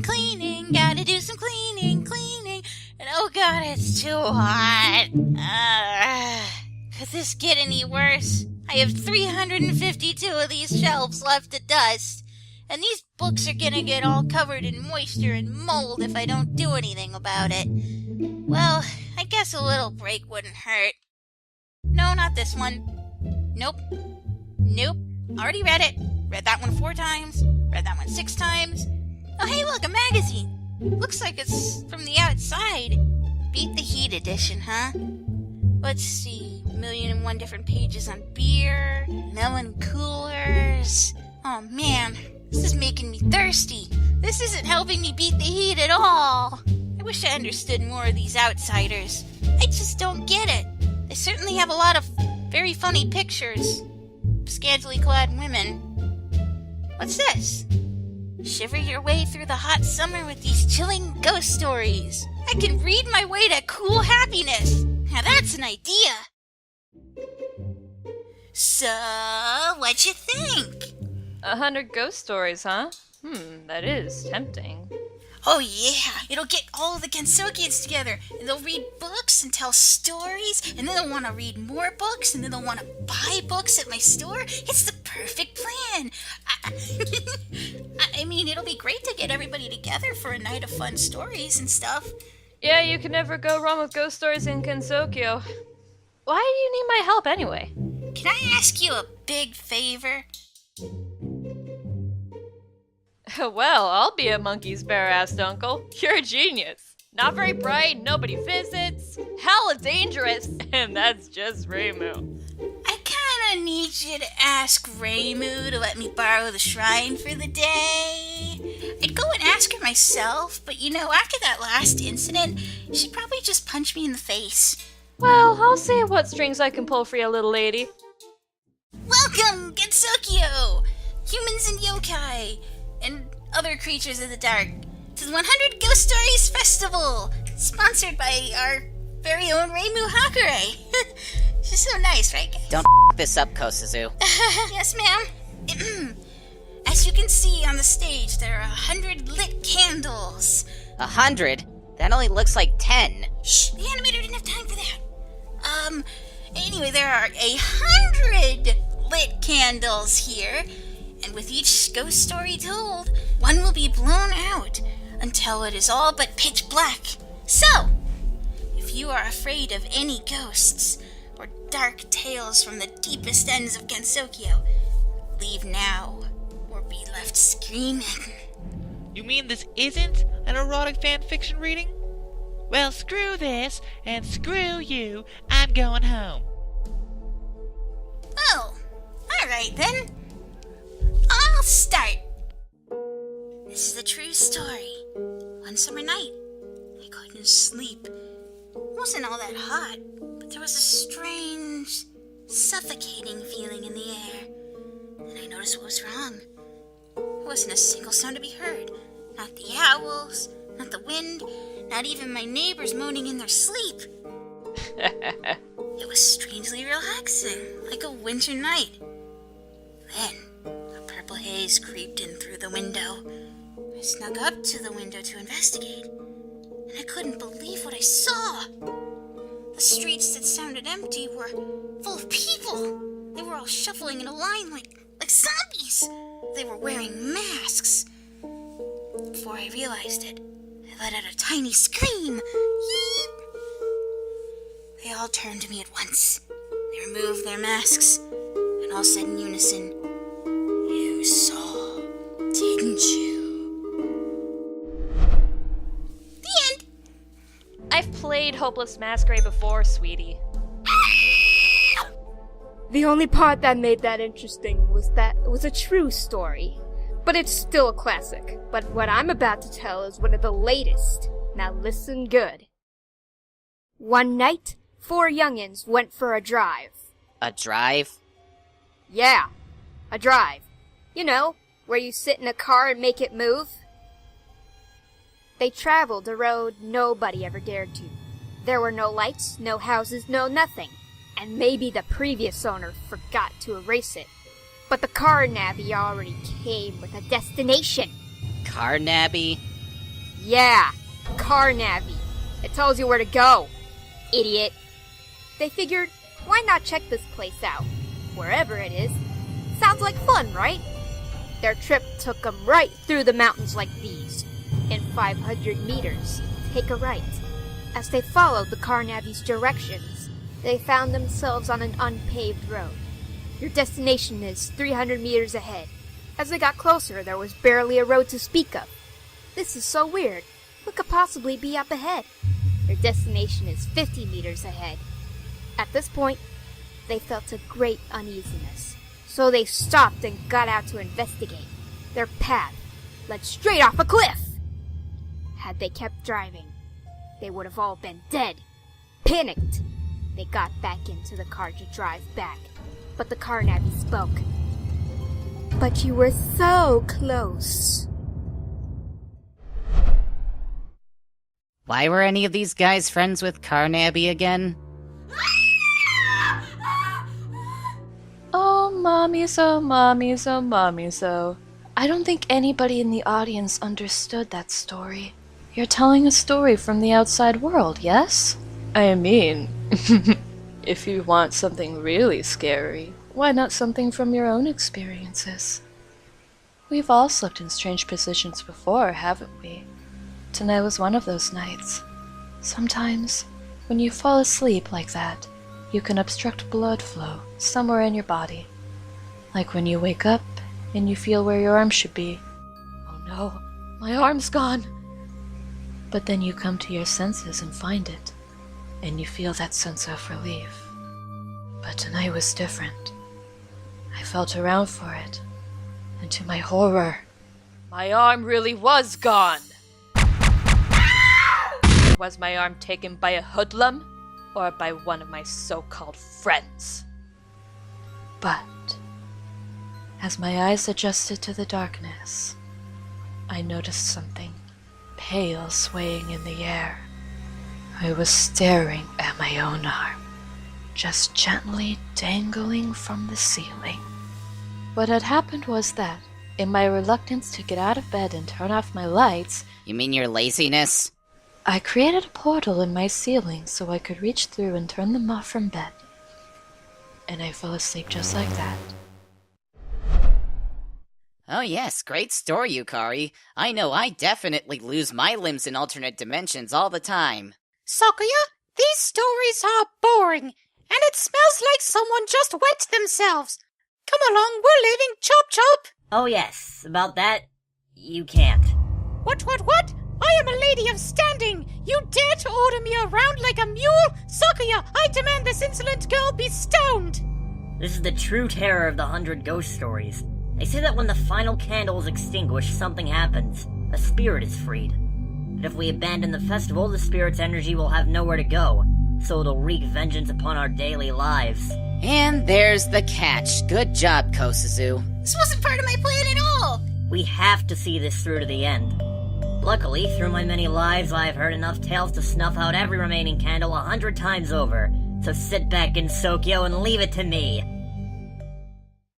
Cleaning, gotta do some cleaning. And oh god, it's too hot. Could this get any worse? I have 352 of these shelves left to dust. And these books are gonna get all covered in moisture and mold if I don't do anything about it. Well, I guess a little break wouldn't hurt. No, not this one. Nope. Already read it. Read that one 4 times. Read that one 6 times. Oh, hey, look, a magazine. Looks like it's from the outside. Beat the Heat edition, huh? Let's see. 1,000,001 different pages on beer. Melon coolers. Oh, man. This is making me thirsty. This isn't helping me beat the heat at all. I wish I understood more of these outsiders. I just don't get it. They certainly have a lot of very funny pictures. Scantily clad women. What's this? Shiver your way through the hot summer with these chilling ghost stories. I can read my way to cool happiness. Now that's an idea. So, what'd you think? 100 ghost stories, huh? That is tempting. Oh yeah, it'll get all of the Kensokians together, and they'll read books and tell stories, and then they'll want to read more books, and then they'll want to buy books at my store. It's the perfect plan. I mean, it'll be great to get everybody together for a night of fun stories and stuff. Yeah, you can never go wrong with ghost stories in Kensokyo. Why do you need my help anyway? Can I ask you a big favor? Well, I'll be a monkey's bare-assed uncle. You're a genius. Not very bright, nobody visits, hella dangerous, and that's just Reimu. I kinda need you to ask Reimu to let me borrow the shrine for the day. I'd go and ask her myself, but you know, after that last incident, she'd probably just punch me in the face. Well, I'll see what strings I can pull for you, little lady. Welcome, Gensokyo! Humans and yokai, and other creatures of the dark, to the 100 Ghost Stories Festival, sponsored by our very own Reimu Hakure. She's so nice, right, guys? Don't this up, Kosuzu. Yes, ma'am. As you can see on the stage, there are 100 lit candles. 100? That only looks like 10. Shh, the animator didn't have time for that. Anyway, there are 100 lit candles here, and with each ghost story told, one will be blown out until it is all but pitch black. So, if you are afraid of any ghosts or dark tales from the deepest ends of Gensokyo, leave now or be left screaming. You mean this isn't an erotic fan fiction reading? Well, screw this, and screw you, I'm going home. Oh, alright then. I'll start. This is a true story. One summer night, I couldn't sleep. It wasn't all that hot, but there was a strange, suffocating feeling in the air. And I noticed what was wrong. There wasn't a single sound to be heard. Not the owls, not the wind, not even my neighbors moaning in their sleep. It was strangely relaxing, like a winter night. Then, a purple haze creeped in through the window. I snuck up to the window to investigate, and I couldn't believe what I saw. The streets that sounded empty were full of people. They were all shuffling in a line like zombies. They were wearing masks. Before I realized it, I let out a tiny scream. Yeep! They all turned to me at once. They removed their masks, and all said in unison, "You saw, didn't you?" The end. I've played Hopeless Masquerade before, sweetie. The only part that made that interesting was that it was a true story. But it's still a classic. But what I'm about to tell is one of the latest. Now listen good. One night, 4 youngins went for a drive. A drive? Yeah, a drive. You know, where you sit in a car and make it move. They traveled a road nobody ever dared to. There were no lights, no houses, no nothing. And maybe the previous owner forgot to erase it. But the car navvy already came with a destination. Car nabby? Yeah, car navvy. It tells you where to go. Idiot. They figured, why not check this place out? Wherever it is. Sounds like fun, right? Their trip took them right through the mountains like these. In 500 meters, take a right. As they followed the car navvy's directions, they found themselves on an unpaved road. Your destination is 300 meters ahead. As they got closer, there was barely a road to speak of. This is so weird. What could possibly be up ahead? Their destination is 50 meters ahead. At this point, they felt a great uneasiness. So they stopped and got out to investigate. Their path led straight off a cliff. Had they kept driving, they would have all been dead. Panicked, they got back into the car to drive back. But the car navvy spoke. But you were so close. Why were any of these guys friends with Car Nabby again? Oh, mommies, oh, mommies, oh, mommies, oh. I don't think anybody in the audience understood that story. You're telling a story from the outside world, yes? I mean, if you want something really scary, why not something from your own experiences? We've all slept in strange positions before, haven't we? Tonight was one of those nights. Sometimes, when you fall asleep like that, you can obstruct blood flow somewhere in your body. Like when you wake up and you feel where your arm should be. Oh no, my arm's gone! But then you come to your senses and find it, and you feel that sense of relief. But tonight was different. I felt around for it, and to my horror, my arm really was gone! Was my arm taken by a hoodlum, or by one of my so-called friends? But, as my eyes adjusted to the darkness, I noticed something pale swaying in the air. I was staring at my own arm, just gently dangling from the ceiling. What had happened was that, in my reluctance to get out of bed and turn off my lights, You mean your laziness? I created a portal in my ceiling so I could reach through and turn them off from bed. And I fell asleep just like that. Oh yes, great story, Yukari. I know I definitely lose my limbs in alternate dimensions all the time. Sakuya, these stories are boring, and it smells like someone just wet themselves. Come along, we're leaving. Chop chop. Oh yes, about that, you can't. What? I am a lady of standing. You dare to order me around like a mule? Sakuya, I demand this insolent girl be stoned. This is the true terror of the 100 ghost stories. They say that when the final candle is extinguished, something happens. A spirit is freed. But if we abandon the festival, the spirit's energy will have nowhere to go, so it'll wreak vengeance upon our daily lives. And there's the catch. Good job, Kosuzu. This wasn't part of my plan at all. We have to see this through to the end. Luckily, through my many lives, I have heard enough tales to snuff out every remaining candle 100 times over. So sit back in Sokyo and leave it to me.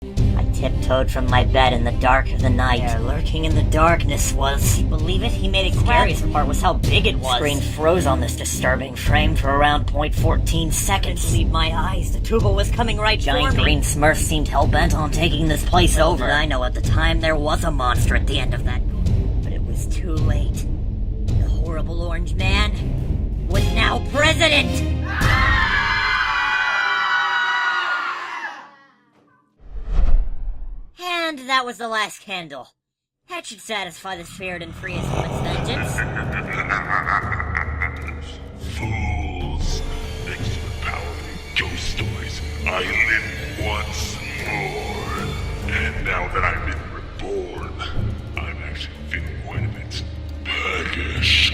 I tiptoed from my bed in the dark of the night. There, lurking in the darkness was... Can you believe it? He made it. The scariest part was how big it was. The screen froze on this disturbing frame for around 0.14 seconds. Leave my eyes. The tuba was coming right for me. Giant green smurf seemed hell-bent on taking this place over. I know at the time there was a monster at the end of that. But it was too late. The horrible orange man was now president! And that was the last candle. That should satisfy the spirit and free us from its vengeance. Fools! Thanks to the power of the ghost stories, I live once more. And now that I've been reborn, I'm actually feeling quite a bit peckish.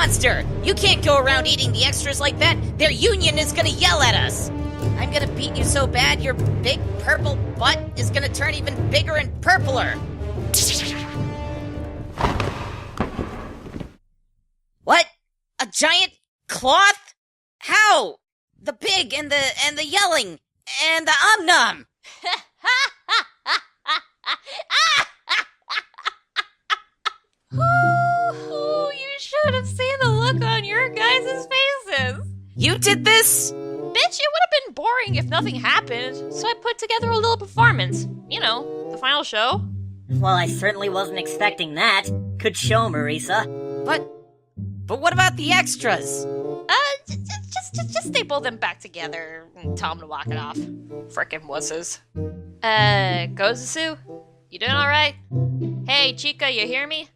monster! You can't go around eating the extras like that. Their union is gonna yell at us. I'm gonna beat you so bad your big purple butt is gonna turn even bigger and purpler. What? A giant cloth? How? The pig and the yelling and the nom. Ooh, you should have seen the look on your guys' faces. You did this? Bitch, it would have been boring if nothing happened, so I put together a little performance. You know, the final show. Well, I certainly wasn't expecting that. Good show, Marisa. But what about the extras? Just staple them back together and tell them to walk it off. Frickin' wusses. Gozasu? You doing alright? Hey, Chica, you hear me?